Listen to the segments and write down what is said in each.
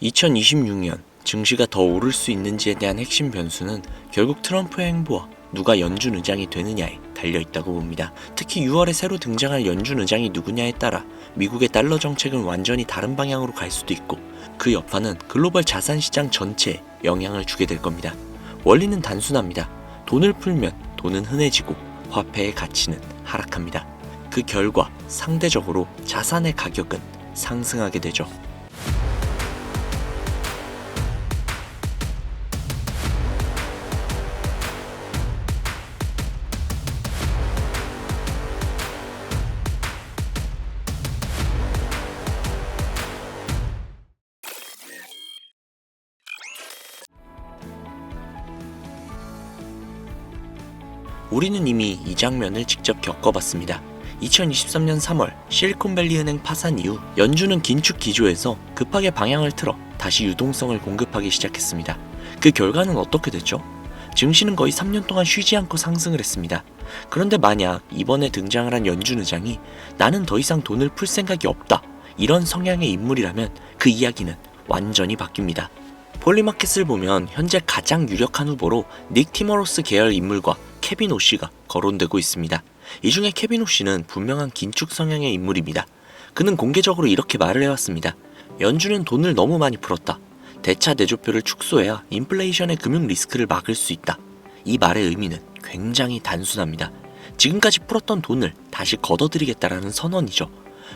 2026년 증시가 더 오를 수 있는지에 대한 핵심 변수는 결국 트럼프의 행보와 누가 연준 의장이 되느냐에 달려있다고 봅니다. 특히 6월에 새로 등장할 연준 의장이 누구냐에 따라 미국의 달러 정책은 완전히 다른 방향으로 갈 수도 있고 그 여파는 글로벌 자산 시장 전체에 영향을 주게 될 겁니다. 원리는 단순합니다. 돈을 풀면 돈은 흔해지고 화폐의 가치는 하락합니다. 그 결과 상대적으로 자산의 가격은 상승하게 되죠. 우리는 이미 이 장면을 직접 겪어봤습니다. 2023년 3월 실리콘밸리 은행 파산 이후 연준은 긴축 기조에서 급하게 방향을 틀어 다시 유동성을 공급하기 시작했습니다. 그 결과는 어떻게 됐죠? 증시는 거의 3년 동안 쉬지 않고 상승을 했습니다. 그런데 만약 이번에 등장을 한 연준 의장이 나는 더 이상 돈을 풀 생각이 없다 이런 성향의 인물이라면 그 이야기는 완전히 바뀝니다. 폴리마켓을 보면 현재 가장 유력한 후보로 닉 티머로스 계열 인물과 케빈 오씨가 거론되고 있습니다. 이 중에 케빈 오씨는 분명한 긴축 성향의 인물입니다. 그는 공개적으로 이렇게 말을 해왔습니다. 연준은 돈을 너무 많이 풀었다. 대차 대조표를 축소해야 인플레이션의 금융 리스크를 막을 수 있다. 이 말의 의미는 굉장히 단순합니다. 지금까지 풀었던 돈을 다시 걷어들이겠다라는 선언이죠.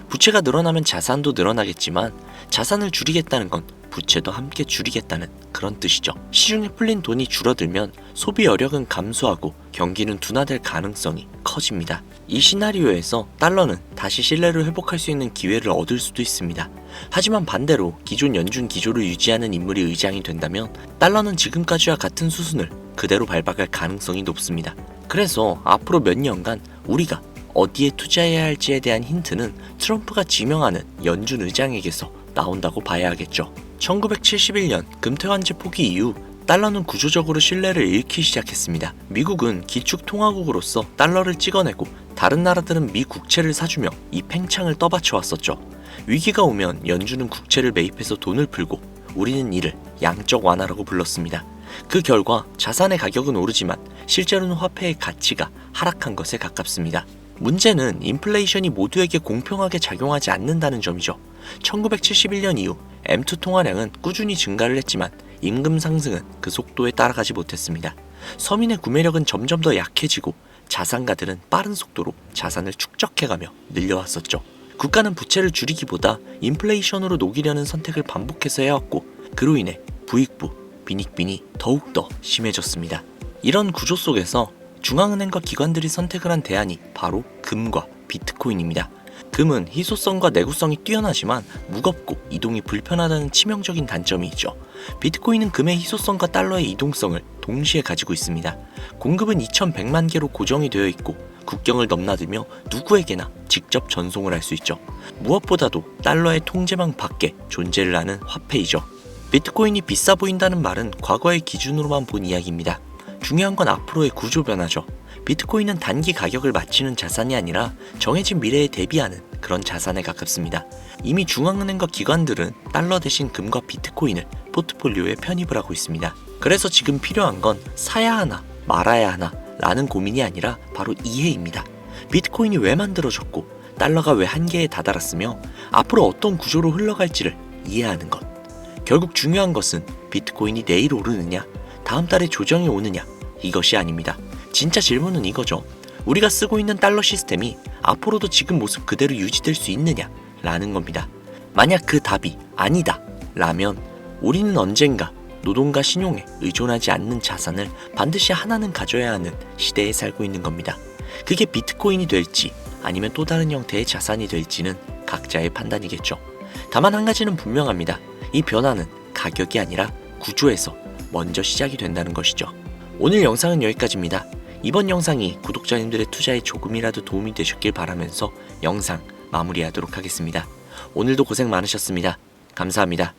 부채가 늘어나면 자산도 늘어나겠지만 자산을 줄이겠다는 건 부채도 함께 줄이겠다는 그런 뜻이죠. 시중에 풀린 돈이 줄어들면 소비 여력은 감소하고 경기는 둔화될 가능성이 커집니다. 이 시나리오에서 달러는 다시 신뢰를 회복할 수 있는 기회를 얻을 수도 있습니다. 하지만 반대로 기존 연준 기조를 유지하는 인물이 의장이 된다면 달러는 지금까지와 같은 수순을 그대로 밟아갈 가능성이 높습니다. 그래서 앞으로 몇 년간 우리가 어디에 투자해야 할지에 대한 힌트는 트럼프가 지명하는 연준 의장에게서 나온다고 봐야 하겠죠. 1971년 금태환제 포기 이후 달러는 구조적으로 신뢰를 잃기 시작했습니다. 미국은 기축 통화국으로서 달러를 찍어내고 다른 나라들은 미 국채를 사주며 이 팽창을 떠받쳐왔었죠. 위기가 오면 연준은 국채를 매입해서 돈을 풀고 우리는 이를 양적 완화라고 불렀습니다. 그 결과 자산의 가격은 오르지만 실제로는 화폐의 가치가 하락한 것에 가깝습니다. 문제는 인플레이션이 모두에게 공평하게 작용하지 않는다는 점이죠. 1971년 이후 M2 통화량은 꾸준히 증가를 했지만 임금 상승은 그 속도에 따라가지 못했습니다. 서민의 구매력은 점점 더 약해지고 자산가들은 빠른 속도로 자산을 축적해가며 늘려왔었죠. 국가는 부채를 줄이기보다 인플레이션으로 녹이려는 선택을 반복해서 해왔고 그로 인해 부익부, 빈익빈이 더욱더 심해졌습니다. 이런 구조 속에서 중앙은행과 기관들이 선택을 한 대안이 바로 금과 비트코인입니다. 금은 희소성과 내구성이 뛰어나지만 무겁고 이동이 불편하다는 치명적인 단점이 있죠. 비트코인은 금의 희소성과 달러의 이동성을 동시에 가지고 있습니다. 공급은 2100만 개로 고정이 되어 있고 국경을 넘나들며 누구에게나 직접 전송을 할 수 있죠. 무엇보다도 달러의 통제망 밖에 존재를 하는 화폐이죠. 비트코인이 비싸 보인다는 말은 과거의 기준으로만 본 이야기입니다. 중요한 건 앞으로의 구조 변화죠. 비트코인은 단기 가격을 맞추는 자산이 아니라 정해진 미래에 대비하는 그런 자산에 가깝습니다. 이미 중앙은행과 기관들은 달러 대신 금과 비트코인을 포트폴리오에 편입을 하고 있습니다. 그래서 지금 필요한 건 사야 하나 말아야 하나 라는 고민이 아니라 바로 이해입니다. 비트코인이 왜 만들어졌고 달러가 왜 한계에 다다랐으며 앞으로 어떤 구조로 흘러갈지를 이해하는 것. 결국 중요한 것은 비트코인이 내일 오르느냐 다음 달에 조정이 오느냐 이것이 아닙니다. 진짜 질문은 이거죠. 우리가 쓰고 있는 달러 시스템이 앞으로도 지금 모습 그대로 유지될 수 있느냐 라는 겁니다. 만약 그 답이 아니다 라면 우리는 언젠가 노동과 신용에 의존하지 않는 자산을 반드시 하나는 가져야 하는 시대에 살고 있는 겁니다. 그게 비트코인이 될지 아니면 또 다른 형태의 자산이 될지는 각자의 판단이겠죠. 다만 한 가지는 분명합니다. 이 변화는 가격이 아니라 구조에서 먼저 시작이 된다는 것이죠. 오늘 영상은 여기까지입니다. 이번 영상이 구독자님들의 투자에 조금이라도 도움이 되셨길 바라면서 영상 마무리하도록 하겠습니다. 오늘도 고생 많으셨습니다. 감사합니다.